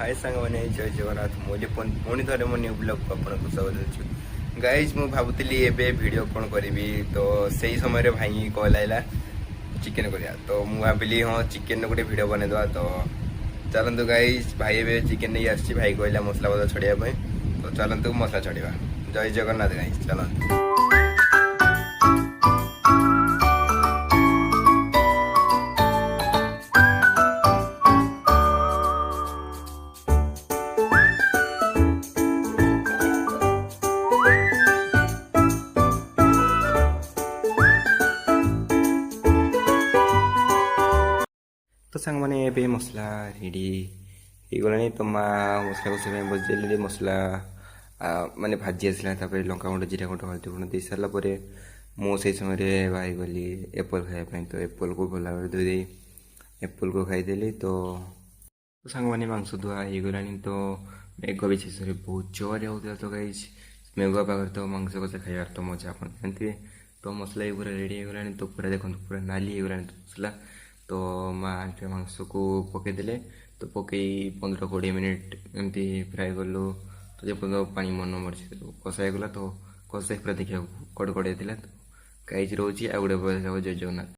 हाय सांग मैंने जय जगन्नाथ मुझे पुणी थे मो न्यू ब्लॉग को आपको स्वागत गाइज मु भावुली एबे वीडियो कौन करी तो सही समय भाई कॉल आइला चिकेन करिया तो मु भाविली हाँ चिकेन गोटे वीडियो बनईदे तो चलतु गाइज भाई ए चिकेन नहीं आसी भाई कहला मसला पत्र छड़ाई तो चलतु मसला छड़ा जय जगन्नाथ गाइज चलतु। तो सांग मैंने ए मसला रेडी होगला तो माँ मसला कषा बसदेली मसला माने भाजी आसला लंका गुंड जीरा गुंड हल्दी गुंड दे सारापर मुझे समय भाई गली एप्पल खायापी तो एप्पल को भला धोई एप्पल को खाईदेली तो सांग मैंने मांस धुआ होगला तो मेघ भी शेष बहुत जोर होता तो गाइज मेघ पाखे तो मांस कषा खाइबार तो मजा आप जानते तो मसला भी पूरा रेडी होगला तो पूरा देखो पूरा नाली होगला तो मसला तो माँ मांस को पकईदे तो पकई 15-20 मिनिट एमती फ्राए कलु तो जो पानी मन मरसी तो कषा गला तो कषा पूरा देखा कड़कड़े तो गाइज रोचे आ गए जय जगन्नाथ।